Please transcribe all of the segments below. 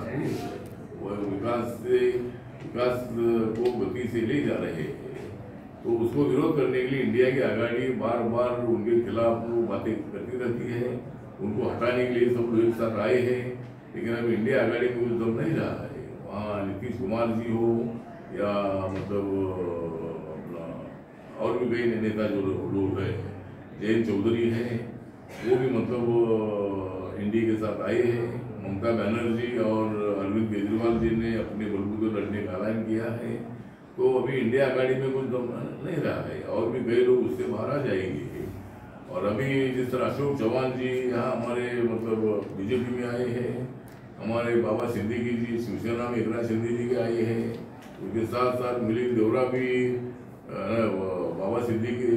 पुरुष है, वह विकास को गति से ले जा रहे हैं। तो उसको विरोध करने के लिए इंडिया की आघाड़ी बार बार उनके खिलाफ बातें करती रहती है। उनको हटाने के लिए सब लोग एक साथ आए हैं, लेकिन अब इंडिया आघाड़ी में कुछ दम नहीं रहा है। वहाँ नीतीश कुमार जी हो या मतलब अपना और भी कई नेता जो लोग हैं, जयंत चौधरी हैं, वो भी मतलब इंडिया के साथ आए हैं। ममता बनर्जी और अरविंद केजरीवाल जी ने अपने बलबूते लड़ने का ऐलान किया है। तो अभी इंडिया आघाड़ी में कुछ दम नहीं रहा है और भी कई लोग उससे बाहर आ जाएंगे। और अभी जिस तरह अशोक चौहान जी यहाँ हमारे मतलब बीजेपी में आए हैं, हमारे बाबा सिद्दीकी जी शिवसेना में एकनाथ शिंदे जी के आए हैं, उनके साथ साथ मिलिंद देवरा भी बाबा सिद्दीकी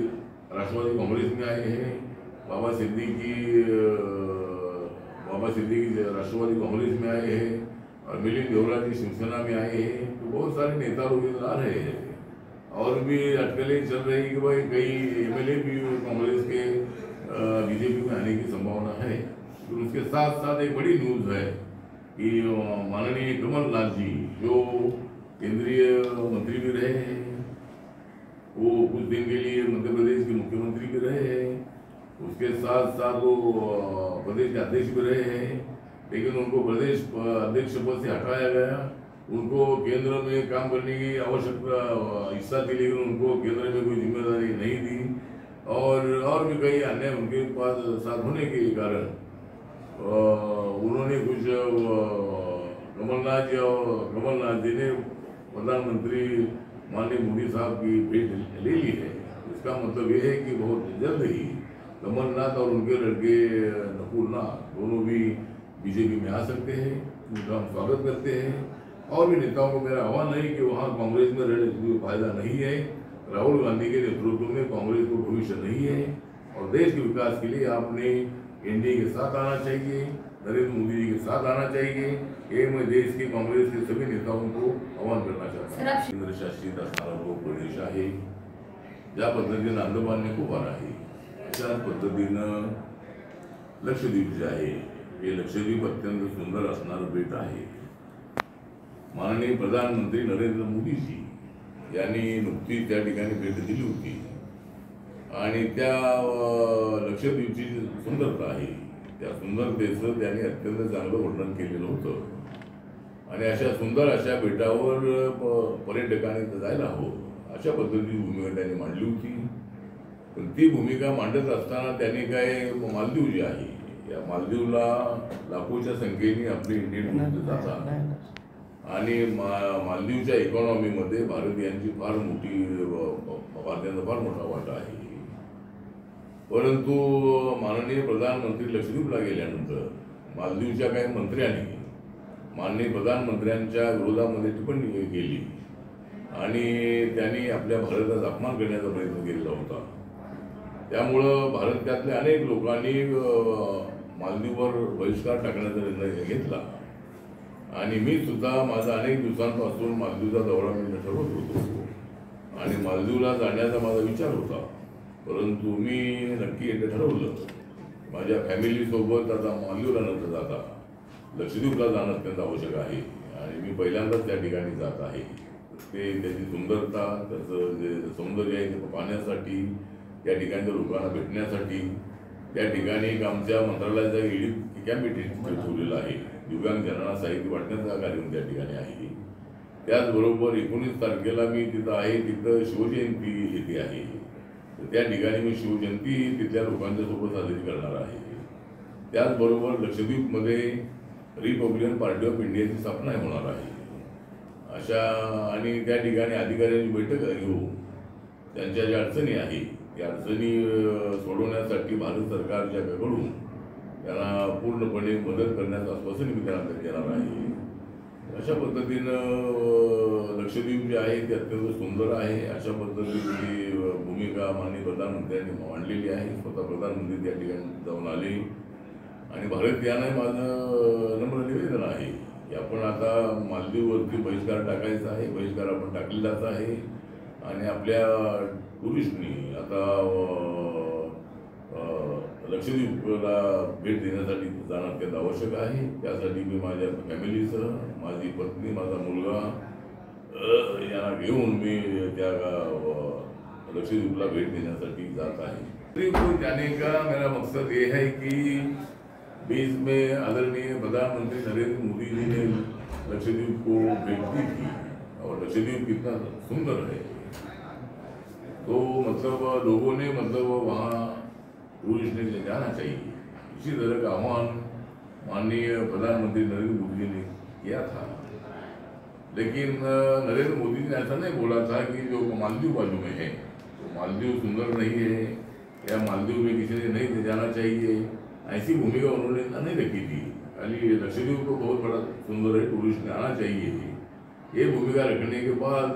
राष्ट्रवादी कांग्रेस में आए हैं, बाबा सिद्दीकी राष्ट्रवादी कांग्रेस में आए हैं और मिलिंद देवरा जी शिवसेना में आए हैं। तो बहुत सारे नेता लोग इधर आ रहे हैं और भी अटकलें चल रही कि भाई कई एमएलए भी कांग्रेस के बीजेपी में आने की संभावना है। तो उसके साथ साथ एक बड़ी न्यूज़ है कि माननीय कमलनाथ जी जो केंद्रीय मंत्री भी रहे हैं, वो कुछ दिन के लिए मध्य प्रदेश के मुख्यमंत्री भी रहे हैं, उसके साथ साथ वो प्रदेश के अध्यक्ष भी रहे हैं, लेकिन उनको प्रदेश अध्यक्ष पद से हटाया गया। उनको केंद्र में काम करने की आवश्यकता हिस्सा थी, लेकिन उनको केंद्र में कोई जिम्मेदारी नहीं दी और भी कई अन्य उनके पास साथ होने के कारण उन्होंने कुछ कमलनाथ जी ने प्रधानमंत्री माननीय मोदी साहब की भेंट ले ली है। इसका मतलब ये है कि बहुत जल्द ही कमलनाथ और उनके लड़के नकुलनाथ दोनों भी बीजेपी में आ सकते हैं। उनका हम स्वागत करते हैं और भी नेताओं को मेरा आह्वान है कि वहाँ कांग्रेस में रहने से कोई फायदा नहीं है। राहुल गांधी के नेतृत्व में कांग्रेस को भविष्य नहीं है और देश के विकास के लिए आपने एनडीए के साथ आना चाहिए, नरेंद्र मोदी जी के साथ आना चाहिए। ये मैं देश के कांग्रेस के सभी नेताओं को आह्वान करना चाहता हूँ। केंद्र शासित असणारा जो प्रदेश आहे, ज्या पद्धतीनं अंदमान निकोबार आहे, अशाच पद्धतीनं लक्षद्वीप जे आहे, हे लक्षद्वीप अत्यंत सुंदर असणारं बेट आहे। माननीय प्रधानमंत्री नरेंद्र मोदीजी यांनी नुकतीच त्या ठिकाणी भेट दिली होती आणि त्या लक्षद्वीपची जी सुंदरता आहे त्या सुंदरतेचं त्यांनी अत्यंत चांगलं वर्णन केलेलं होतं आणि अशा सुंदर अशा बेटावर पर्यटकांनी जायला हवं अशा पद्धतीची भूमिका त्यांनी मांडली होती। पण ती भूमिका मांडत असताना त्यांनी काय मालदीव जे आहे या मालदीवला लाखोच्या संख्येने आपले इंडियन जातात आणि मालदीवच्या इकॉनॉमीमध्ये भारतीयांची फार भारतीयांचा फार मोठा वाटा आहे। परंतु माननीय प्रधानमंत्री लक्षद्वीपला गेल्यानंतर मालदीवच्या काही मंत्र्यांनी माननीय प्रधानमंत्र्यांच्या विरोधामध्ये टिप्पणी केली आणि त्यांनी आपल्या भारताचा अपमान करण्याचा प्रयत्न केलेला होता। त्यामुळं भारतातल्या अनेक लोकांनी मालदीववर बहिष्कार टाकण्याचा निर्णय घेतला आणि मी सुद्धा माझा अनेक दिवसांपासून मालदीवचा दौरा मी ठरवत होतो आणि मालदीवला जाण्याचा माझा विचार होता, परंतु मी नक्की एकदा ठरवलं माझ्या फॅमिलीसोबत आता मालदीवला न जाता लक्षद्वीपला जाणं अत्यंत आवश्यक आहे आणि मी पहिल्यांदाच त्या ठिकाणी जात आहे। ते त्याची सुंदरता त्याचं जे सौंदर्य आहे ते पाहण्यासाठी, त्या ठिकाणच्या लोकांना भेटण्यासाठी त्या ठिकाणी एक आमच्या मंत्रालयाचा एडिट कॅम्प ठेवलेला आहे। दिव्यांग जनांना साहित्य वाटण्याचा कार्यक्रम त्या ठिकाणी आहे। त्याचबरोबर 19 तारखेला मी तिथं आहे, तिथं शिवजयंती येते आहे, तर त्या ठिकाणी मी शिवजयंती तिथल्या लोकांच्या सोबत साजरी करणार आहे। त्याचबरोबर लक्षद्वीपमध्ये रिपब्लिकन पार्टी ऑफ इंडियाची स्थापना होणार आहे अशा आणि त्या ठिकाणी अधिकाऱ्यांची बैठक घेऊ, त्यांच्या ज्या अडचणी आहे त्या अडचणी सोडवण्यासाठी भारत सरकारच्याकडून त्यांना पूर्णपणे मदत करण्याचं आश्वासन मी त्यांना देणार आहे। अशा पद्धतीनं लक्षद्वीप जे आहे ते अत्यंत सुंदर आहे। अशा पद्धतीची भूमिका माननीय प्रधानमंत्र्यांनी मांडलेली आहे। स्वतः प्रधानमंत्री त्या ठिकाणी जाऊन आले आणि भारतीयांना माझं नम्र निवेदन आहे की आपण आता मालदीववरती बहिष्कार टाकायचा आहे, बहिष्कार आपण टाकलेलाच आहे आणि आपल्या टुरिस्टनी आता लक्षद्वीपला भेट देण्यासाठी जाणं अत्यंत आवश्यक आहे. त्यासाठी मी माझ्या फॅमिलीसह, माझी पत्नी, माझा मुलगा यांना घेऊन मी त्या लक्षद्वीपला भेट देण्यासाठी जात आहे. लक्षद्वीप को जाने का मेरा मकसद ये है कि बीच में आदरणीय प्रधानमंत्री नरेंद्र मोदी जी ने लक्षद्वीप को भेट दी थी और लक्षद्वीप कितना सुंदर है, तो मतलब लोगों ने मतलब वहाँ टूरिस्ट ने जाना चाहिए। इसी तरह का आह्वान माननीय प्रधानमंत्री नरेंद्र मोदी जी ने किया था। लेकिन नरेंद्र मोदी जी ने ऐसा नहीं बोला था कि जो मालदीव बाजू में है तो मालदीव सुंदर नहीं है या मालदीव में किसी ने नहीं जाना चाहिए, ऐसी भूमिका उन्होंने नहीं रखी थी। खाली लक्षद्वीप को बहुत बड़ा सुंदर है, टूरिस्ट ने आना चाहिए, ये भूमिका रखने के बाद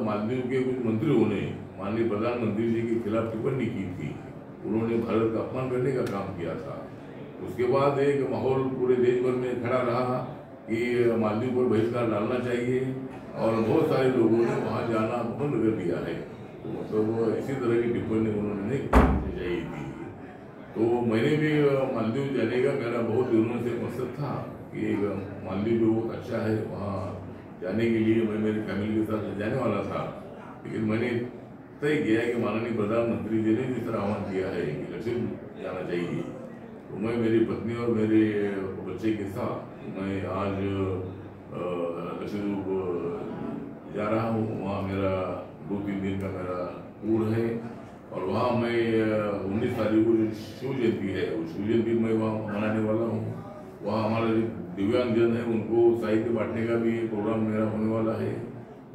मालदीव के कुछ मंत्रियों ने माननीय प्रधानमंत्री जी के खिलाफ टिप्पणी की थी। उन्होंने भारत का अपमान करने का काम किया था। उसके बाद एक माहौल पूरे देश भर में खड़ा रहा कि मालदीव पर बहिष्कार डालना चाहिए और बहुत सारे लोगों ने वहाँ जाना बंद कर दिया है। तो मतलब इसी तरह की टिप्पणी उन्होंने नहीं करनी चाहिए थी। तो मैंने भी मालदीव जाने का मेरा बहुत दिनों से मकसद था कि मालदीव बहुत अच्छा है, वहाँ जाने के लिए मैं मेरी फैमिली के साथ जाने वाला था। लेकिन मैंने तय किया कि माननीय प्रधानमंत्री जी ने जिस तरह आह्वान किया है कि लक्षद्वीप जाना चाहिए, तो मैं मेरी पत्नी और मेरे बच्चे के साथ मैं आज लक्षद्वीप जा रहा हूँ। वहाँ मेरा 2-3 दिन का मेरा टूर है और वहाँ मैं 19 तारीख को शिव जयंती है, उस शिव जयंती में वहाँ मनाने वाला हूँ। वहाँ हमारे दिव्यांगजन है उनको साहित्य बांटने का भी प्रोग्राम मेरा होने वाला है।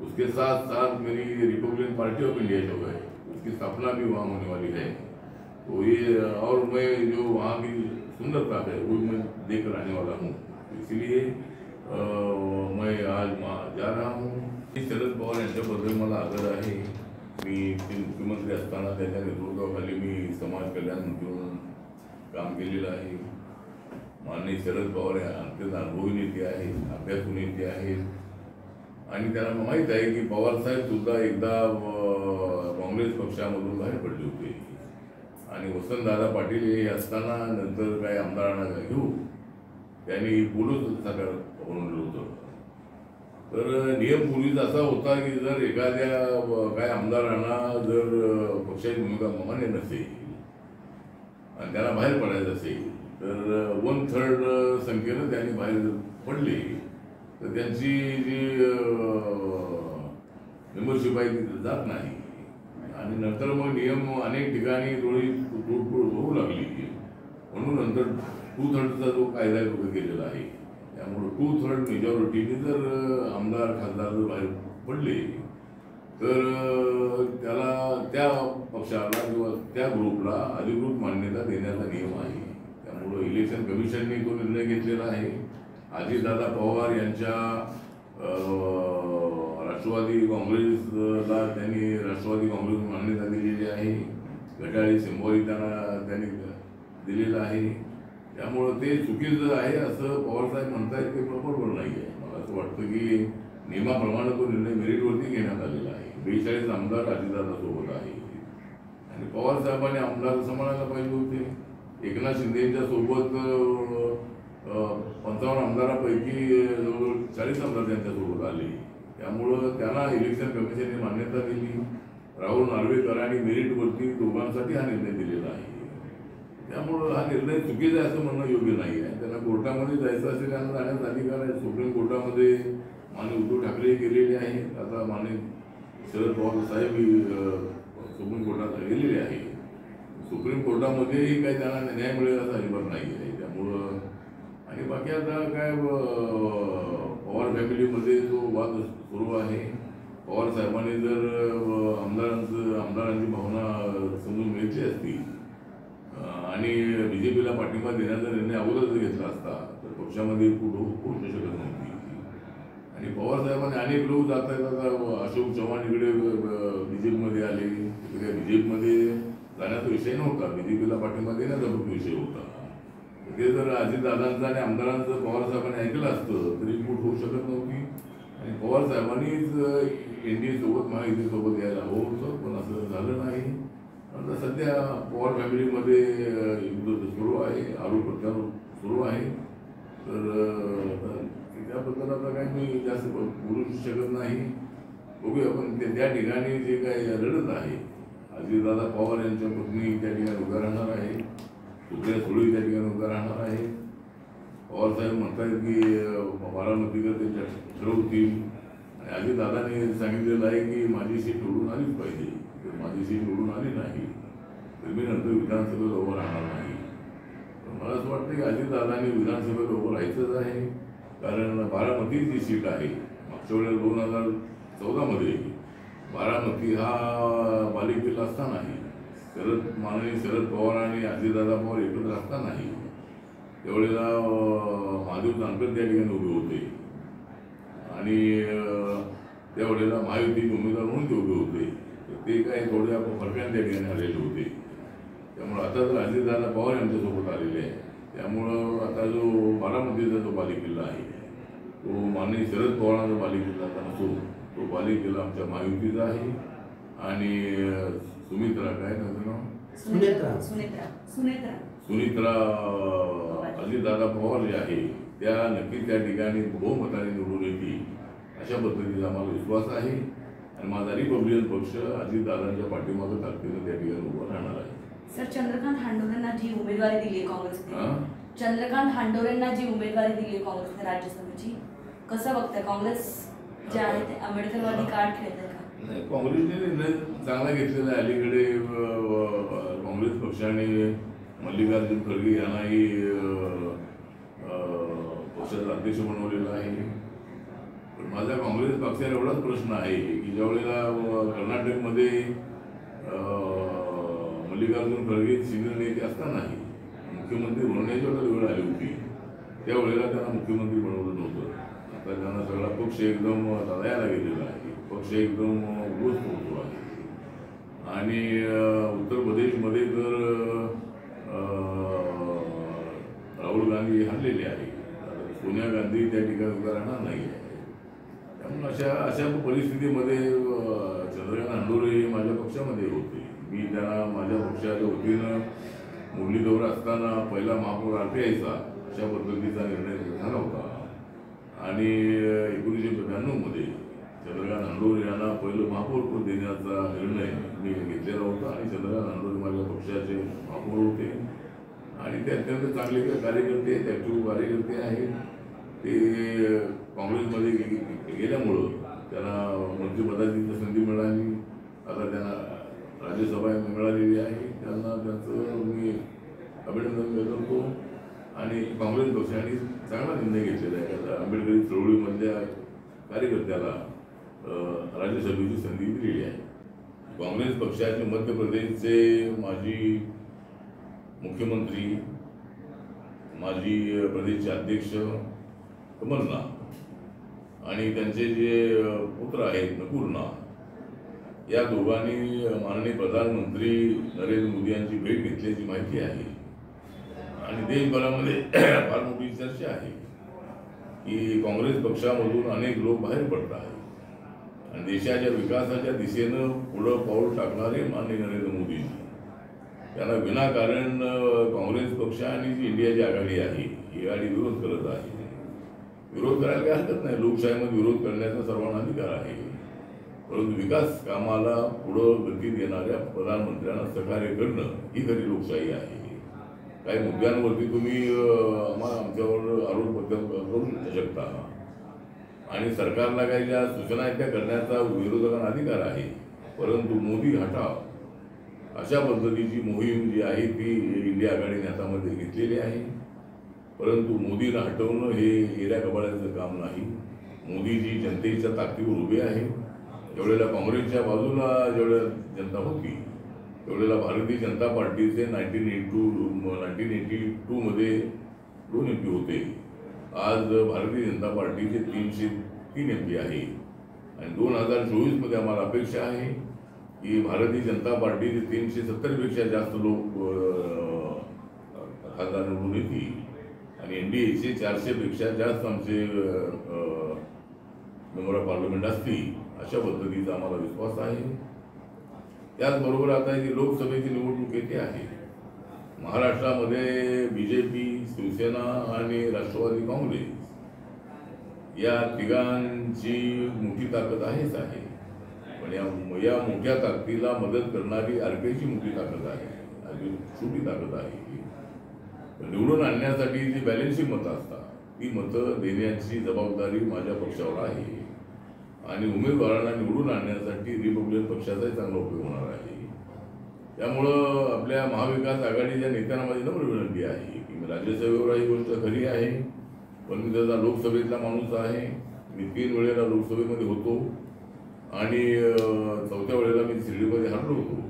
उसके साथ साथ मेरी रिपब्लिकन पार्टी ऑफ इंडिया जो है उसकी स्थापना भी वहाँ होने वाली है। तो ये और मैं जो वहाँ की सुंदरता है वो मैं देख कर आने वाला हूँ, इसलिए मैं आज वहाँ जा रहा हूँ। शरद पवार यांच्याबद्दल मला आदर आहे। मी मुख्यमंत्री असताना त्याच्या नेतृत्वाखाली मी समाज कल्याण मंत्री म्हणून काम केलेलं आहे। माननीय शरद पवार अत्यंत अनुभवी नेते आहेत, अभ्यासू नेते आहेत आणि त्यांना माहीत आहे की पवारसाहेब सुद्धा एकदा काँग्रेस पक्षामधून बाहेर पडले होते आणि वसंतदादा पाटील हे असताना नंतर काही आमदारांना घेऊन त्यांनी बोलून साकार बनवलं होतं। तर नियम पूर्वीच असा होता की जर एखाद्या काही आमदारांना जर पक्षाची भूमिका मान्य नसेल आणि त्यांना बाहेर पडायचं असेल तर 1/3 संख्येनं त्यांनी बाहेर पडले तर त्यांची जी मेंबरशिप आहे ती जात नाही आणि नंतर मग नियम अनेक ठिकाणी थोडी तोडफोड होऊ लागली, म्हणून नंतर 2/3चा जो कायदा केलेला आहे त्यामुळे 2/3 मेजॉरिटीने जर आमदार खासदार जर बाहेर पडले तर त्याला त्या पक्षाला किंवा त्या ग्रुपला अधिकृत मान्यता देण्याचा नियम आहे। त्यामुळे इलेक्शन कमिशनने तो निर्णय घेतलेला आहे। अजितदादा पवार यांच्या राष्ट्रवादी काँग्रेसला त्यांनी राष्ट्रवादी काँग्रेस मान्यता दिलेली आहे, घड्याळी सिंबॉली त्यांनी दिलेलं आहे। त्यामुळं ते चुकीचं आहे असं पवारसाहेब म्हणतायत ते बरोबर नाही आहे। मला असं वाटतं की नियमाप्रमाणे तो निर्णय मेरिटवरती घेण्यात आलेला आहे। 42 आमदार अजितदादासोबत आहे आणि पवारसाहेबांनी आमदार सांभाळायला पाहिजे होते। एकनाथ शिंदेच्या सोबत 55 आमदारापैकी जवळजवळ 40 आमदार त्यांच्यासोबत आले, त्यामुळं त्यांना इलेक्शन कमिशनने मान्यता दिली। राहुल नार्वेकरांनी मेरिटवरती दोघांसाठी हा निर्णय दिलेला आहे। त्यामुळं हा निर्णय चुकीचा आहे असं म्हणणं योग्य नाही आहे। त्यांना कोर्टामध्ये जायचं असेल त्यांना जाण्याचा अधिकार आहे। सुप्रीम कोर्टामध्ये माननीय उद्धव ठाकरे गेलेले आहेत, आता माननीय शरद पवार साहेब सुप्रीम कोर्टात गेलेले आहे। सुप्रीम कोर्टामध्येही काही त्यांना न्याय मिळेल असं अजिबात नाही आहे। त्यामुळं आणि बाकी आता काय पवार फॅमिलीमध्ये जो वाद सुरू आहे, पवार साहेबांनी जर आमदारांची भावना समजून घ्यायची असती आणि बीजेपीला पाठिंबा देण्याचा निर्णय अगोदरच घेतला असता तर पक्षामध्ये पोहोचू शकत नव्हती। आणि पवार साहेबांनी अनेक लोक जात आहेत, आता अशोक चव्हाण इकडे बीजेपीमध्ये आले, तिकडे बीजेपीमध्ये जाण्याचा विषय नव्हता, बीजेपीला पाठिंबा देण्याचा फक्त विषय होता। ते जर अजितदादांचं आणि आमदारांचं पवार साहेबांनी ऐकलं असतं तरी फूट होऊ शकत नव्हती आणि पवार साहेबांनीच NDA सोबत महायुतीसोबत यायला हवं होतं, पण असं झालं नाही। आता सध्या पवार फॅमिलीमध्ये युद्ध सुरू आहे, आरोप प्रत्यारोप सुरू आहे. तर त्याबद्दल आता काही मी जास्त बोलू शकत नाही. बघूया, पण त्या ठिकाणी जे काही लढत आहे, अजितदादा पवार यांच्या पत्नी त्या ठिकाणी उभ्या राहणार आहे, सुप्रिया सुळे त्या ठिकाणी उभ्या राहणार आहे. पवारसाहेब म्हणतात की बारामतीकर ते ठरवतील, आणि अजितदादांनी सांगितलेलं आहे की माझी सीट निवडून आलीच पाहिजे. तर माझी सीट निवडून आली नाही तर मी नंतर विधानसभेत उभं राहणार नाही. मला असं वाटतं की अजितदादांनी विधानसभेत उभं राहायचंच आहे, कारण बारामती जी सीट आहे, मागच्या वेळेला 2014मध्ये बारामती हा बालेकिल्ला असतानाही माननीय शरद पवार आणि अजितदादा पवार एकत्र असतानाही त्यावेळेला महादेव जानकर त्या ठिकाणी उभे होते, आणि त्यावेळेला महायुतीचे उमेदवार म्हणून ते उभे होते. तर ते काय थोड्या फरकाने त्या ठिकाणी आलेले होते. त्यामुळं आता तर अजितदादा पवार यांच्यासोबत आलेले आहे. त्यामुळं आता जो बारामतीचा जो बालेकिल्ला आहे तो माननीय शरद पवारांचा बालेकिल्ला नसून तो बालेकिल्ला आमच्या महायुतीचा आहे. आणि सुमित्रा काय त्याचं नाव, सुनित्रा अजितदादा पवार जे आहे त्या नक्की त्या ठिकाणी बहुमताने निवडून येतील अशा पद्धतीचा आम्हाला विश्वास आहे. आणि माझा रिपब्लिकन पक्ष अजितदादांच्या पाठीमागे ताकदीने त्या ठिकाणी उभं राहणार आहे. सर, चंद्रकांत हांडोरेंना जी उमेदवारी दिली आहे काँग्रेसने, चंद्रकांत हांडोरेंना जी उमेदवारी दिली आहे काँग्रेसने राज्यसभेची, कसं बघताय? काँग्रेस जे आहे ते आंबेडकरवादी कार्ड खेळत का? नाही, काँग्रेसने निर्णय चांगला घेतलेला आहे. अलीकडे काँग्रेस पक्षाने मल्लिकार्जुन खरगे यांनाही पक्षाचा अध्यक्ष बनवलेला आहे. पण माझा काँग्रेस पक्षाला एवढाच प्रश्न आहे की ज्यावेळेला कर्नाटकमध्ये मल्लिकार्जुन खरगे सिनियर नेते असतानाही मुख्यमंत्री बनवण्याची वेळ आली होती, त्यावेळेला त्यांना मुख्यमंत्री बनवलं नव्हतं. आता त्यांना सगळा पक्ष एकदम दयाला गेलेला आहे, पक्ष एकदम उद्ध्वस्त होतो आहे. आणि उत्तर प्रदेशमध्ये तर राहुल गांधी हरलेले आहे, सोनिया गांधी त्या ठिकाणी उभं राहणार नाही आहे. त्यामुळे अशा परिस्थितीमध्ये चंद्रकांत हांडोरे माझ्या पक्षामध्ये होते. मी त्यांना माझ्या पक्षाच्या वतीनं मुरलीधर असताना पहिला महापौर RTIचा अशा पद्धतीचा निर्णय झाला होता. आणि 1992मध्ये चंद्रकांत हांडोरे यांना पहिलं महापौरपद देण्याचा निर्णय मी घेतलेला होता. आणि चंद्रकांत हांडोरे माझ्या पक्षाचे महापौर होते, आणि ते अत्यंत चांगले कार्यकर्ते आहेत, ॲक्टिव्ह कार्यकर्ते आहेत. ते काँग्रेसमध्ये गेल्यामुळं त्यांना मंत्रिपदाची संधी मिळाली, आता त्यांना राज्यसभा मिळालेली आहे. त्यांना त्यांचं मी अभिनंदन करतो. आणि काँग्रेस पक्षाने चांगला निर्णय घेतलेला आहे. आता आंबेडकरी चळवळीमधल्या कार्यकर्त्याला राज्यसभेची संधी दिलेली आहे. काँग्रेस पक्षाचे मध्य प्रदेशचे माजी मुख्यमंत्री, माजी प्रदेशचे अध्यक्ष कमलनाथ आणि त्यांचे जे पुत्र आहेत नकुलनाथ, या दोघांनी माननीय प्रधानमंत्री नरेंद्र मोदी यांची भेट घेतल्याची माहिती आहे. आणि देशभरामध्ये फार मोठी चर्चा आहे की काँग्रेस पक्षामधून अनेक लोक बाहेर पडत आहेत आणि देशाच्या विकासाच्या दिशेनं पुढं पाऊल टाकणारे माननीय नरेंद्र मोदी त्यांना विनाकारण काँग्रेस पक्ष आणि जी इंडियाची आघाडी आहे ही आघाडी विरोध करत आहे. विरोध करायला काही हरकत नाही, लोकशाहीमध्ये विरोध करण्याचा सर्वांना अधिकार आहे. परंतु विकास कामाला पुढं गती देणाऱ्या प्रधानमंत्र्यांना सहकार्य करणं ही खरी लोकशाही आहे. काही मुद्द्यांवरती तुम्ही आमच्यावर आरोप करू शकता आणि सरकारला काही ज्या सूचना आहेत त्या करण्याचा विरोधकांना अधिकार आहे, परंतु मोदी हटाव अशा पद्धतीची मोहीम जी आहे ती इंडिया आघाडीने हातामध्ये घेतलेली आहे. परंतु मोदीला हटवणं हे येऱ्या कबाड्याचं काम नाही. मोदीजी जनतेच्या ताकदीवर उभे आहे. ज्यावेळेला काँग्रेसच्या बाजूला ज्यावेळेला जनता होती त्यावेळेला भारतीय जनता पार्टीचे 1982 मध्ये 2 MP होते. आज भारतीय जनता पार्टीचे 303 MP आहे. आणि 2024 मध्ये आम्हाला अपेक्षा आहे की भारतीय जनता पार्टीचे 370 पेक्षा जास्त लोक खासदार निवडून येतील आणि NDAचे 400 पेक्षा जास्त आमचे मेंबर ऑफ पार्लमेंट असतील अशा पद्धतीचा आम्हाला विश्वास आहे. त्याचबरोबर आता जी लोकसभेची निवडणूक येते आहे, महाराष्ट्रामध्ये BJP, शिवसेना आणि राष्ट्रवादी काँग्रेस या तिघांची मोठी ताकद आहेच आहे. पण या मोठ्या ताकदीला मदत करणारी RPIची मोठी ताकद आहे, अजून छोटी ताकद आहे. निवडून आणण्यासाठी जी बॅलेन्सिंग मतं असतात ती मतं देण्याची जबाबदारी माझ्या पक्षावर आहे आणि उमेदवारांना निवडून आणण्यासाठी रिपब्लिकन पक्षाचाही चांगला उपयोग होणार आहे. त्यामुळं आपल्या महाविकास आघाडीच्या नेत्यांना माझी नम्र विनंती आहे की मी राज्यसभेवर ही गोष्ट खरी आहे, पण मी त्याचा लोकसभेतला माणूस आहे. मी 3 वेळेला लोकसभेमध्ये होतो आणि 4थ्या वेळेला मी शिर्डीमध्ये हरलो होतो.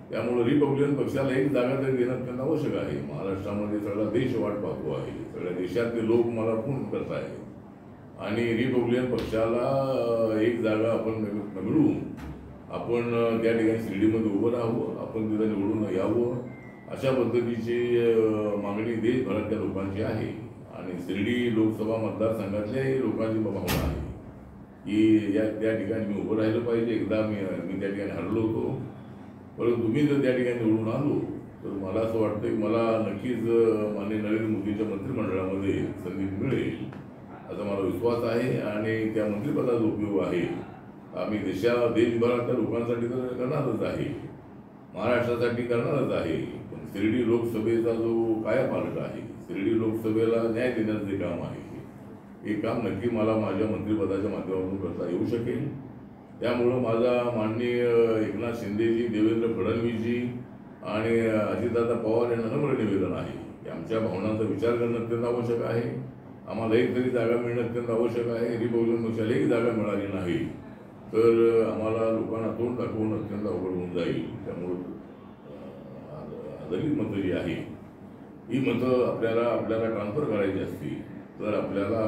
त्यामुळे रिपब्लिकन पक्षाला एक जागा तरी देणं अत्यंत आवश्यक आहे. महाराष्ट्रामध्ये सगळा देश वाट पाहतो आहे, सगळ्या देशातले लोक मला फोन करत आहेत आणि रिपब्लिकन पक्षाला एक जागा आपण मिळवून आपण त्या ठिकाणी शिर्डीमध्ये उभं राहावं, आपण तिथं निवडून यावं, अशा पद्धतीची मागणी देशभरातल्या लोकांची आहे. आणि शिर्डी लोकसभा मतदारसंघातल्याही लोकांची भावना आहे की त्या ठिकाणी मी उभं राहिलं पाहिजे. एकदा मी त्या ठिकाणी हरलो होतो, परंतु तुम्ही जर त्या ठिकाणी निवडून आलो तर मला असं वाटतं की मला नक्कीच माननीय नरेंद्र मोदींच्या मंत्रिमंडळामध्ये संधी मिळेल असा मला विश्वास आहे. आणि त्या मंत्रिपदाचा उपयोग आहे आम्ही देशभरातल्या लोकांसाठी तर करणारच आहे, महाराष्ट्रासाठी करणारच आहे. पण शिर्डी लोकसभेचा जो कायापालट आहे, शिर्डी लोकसभेला न्याय देण्याचं जे काम आहे, हे काम नक्की मला माझ्या मंत्रिपदाच्या माध्यमातून करता येऊ शकेल. त्यामुळं माझा माननीय एकनाथ शिंदेजी, देवेंद्र फडणवीसजी आणि अजितदादा पवार यांना नम्र निवेदन आहे की आमच्या भावनांचा विचार करणं अत्यंत आवश्यक आहे. आम्हाला एक तरी जागा मिळणं अत्यंत आवश्यक आहे. रिपब्लिकन पक्षाला एक जागा मिळाली नाही तर आम्हाला लोकांना तोंड दाखवणं अत्यंत अवघड होऊन जाईल. त्यामुळं दलित मतं जी आहे ही मतं आपल्याला ट्रान्सफर करायची असतील तर आपल्याला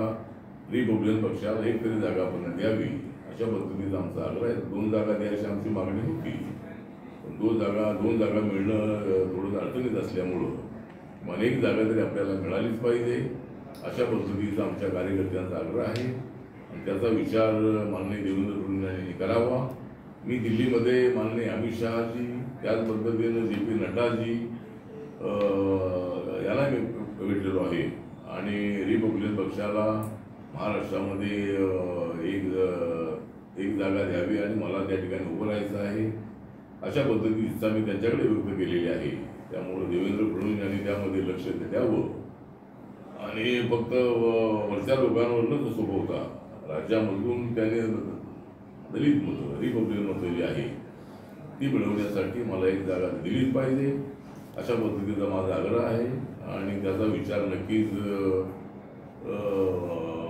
रिपब्लिकन पक्षाला एक तरी जागा आपण द्यावी, अशा पद्धतीचा आमचा आग्रह आहे. 2 जागा द्यायची आमची मागणी होती, पण 2 जागा मिळणं थोडंसं अडचणीत असल्यामुळं मला एक जागा तरी आपल्याला मिळालीच पाहिजे, अशा पद्धतीचा आमच्या कार्यकर्त्यांचा आग्रह आहे. आणि त्याचा विचार माननीय देवेंद्र फडणवीस यांनी करावा. मी दिल्लीमध्ये माननीय अमित शहाजी, त्याच पद्धतीनं JP नड्डाजी याला मी भेटलेलो आहे आणि रिपब्लिकन पक्षाला महाराष्ट्रामध्ये एक जागा द्यावी आणि मला त्या ठिकाणी उभं राहायचं आहे, अशा पद्धतीची इच्छा मी त्यांच्याकडे व्यक्त केलेली आहे. त्यामुळे देवेंद्र फडणवीस यांनी त्यामध्ये लक्ष द्यावं आणि फक्त वरच्या लोकांवरच सोपवता राज्यामधून त्याने दलित मतं, रिपब्लिकन मतं जी आहे ती मिळवण्यासाठी मला एक जागा दिलीच पाहिजे, अशा पद्धतीचा माझा आग्रह आहे. आणि त्याचा विचार नक्कीच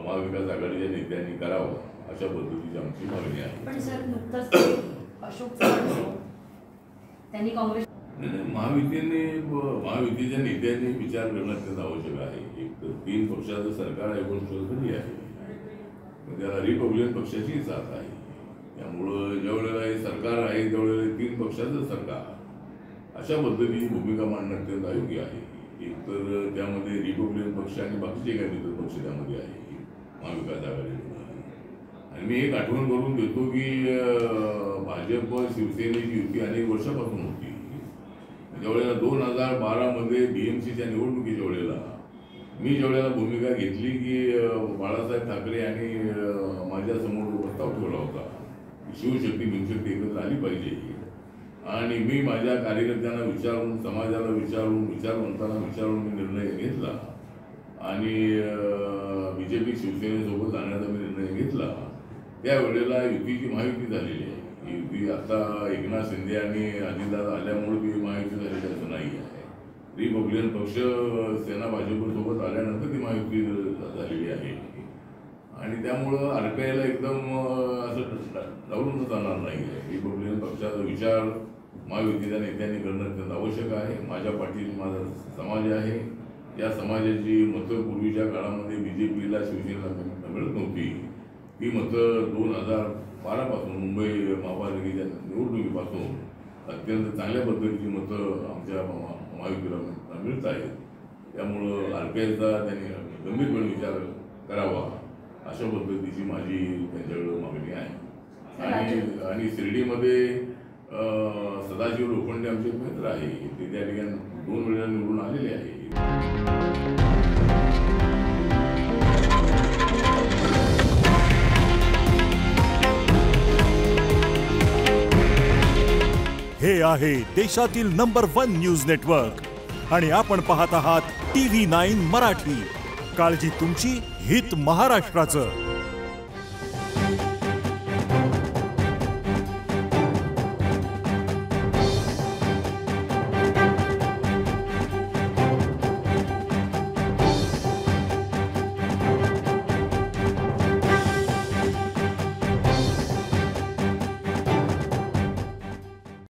महाविकास आघाडीच्या नेत्यांनी करावा, अशा पद्धतीची आमची मागणी आहे. पण सर, नुकताच अशोक चव्हाण त्यांनी काँग्रेस महायुतीच्या नेत्यांनी विचार करणं अत्यंत आवश्यक आहे. एक तर 3 पक्षाचं सरकार आहे, गोष्ट खरी आहे, त्याला रिपब्लिकन पक्षाची साथ आहे. त्यामुळं ज्या वेळेला हे सरकार आहे त्यावेळेला 3 पक्षाचं सरकार, अशा पद्धतीची भूमिका मांडणं अत्यंत अयोग्य आहे. एक तर त्यामध्ये रिपब्लिकन पक्ष आणि बाकीचे काही मित्र पक्ष त्यामध्ये आहे महाविकास आघाडीमध्ये. आणि मी एक आठवण करून देतो की भाजप शिवसेनेची युती अनेक वर्षापासून होती. ज्यावेळेला 2012मध्ये BMCच्या निवडणुकीच्या वेळेला मी ज्यावेळेला भूमिका घेतली की बाळासाहेब ठाकरे यांनी माझ्यासमोर प्रस्ताव ठेवला होता की शिवशक्ती भीमशक्ती एकत्र आली पाहिजे, आणि मी माझ्या कार्यकर्त्यांना विचारून, समाजाला विचारून, विचारवंतांना विचारून मी निर्णय घेतला आणि BJP शिवसेनेसोबत जाण्याचा मी निर्णय घेतला. त्यावेळेला युतीची महायुती झालेली आहे. युती आता एकनाथ शिंदे आणि अजितदादा आल्यामुळे ती महायुती झालेली असं नाही आहे. रिपब्लिकन पक्ष सेना भाजपसोबत आल्यानंतर ती महायुती झालेली आहे. आणि त्यामुळं RPIला एकदम असं डावलून जाणार नाही आहे. रिपब्लिकन पक्षाचा विचार महायुतीच्या नेत्यांनी करणं अत्यंत आवश्यक आहे. माझ्या पाठीशी माझा समाज आहे. या समाजाची मतं पूर्वीच्या काळामध्ये BJPला, शिवसेनेला मिळत नव्हती. ही मतं 2012पासून मुंबई महापालिकेच्या निवडणुकीपासून अत्यंत चांगल्या पद्धतीची मतं आमच्या महायुतीला मिळत आहेत. त्यामुळं RPIचा त्यांनी गंभीरपणे विचार करावा, अशा पद्धतीची माझी त्यांच्याकडे मागणी आहे. आणि शिर्डीमध्ये सदाशिव लोखंडे आमचे मित्र आहे, ते त्या ठिकाणी 2 वेळा निवडून आलेले आहे. हे आहे देशातील नंबर 1 न्यूज नेटवर्क आणि आपण पाहत आहात TV9 मराठी. काळजी तुमची, हित महाराष्ट्राचं.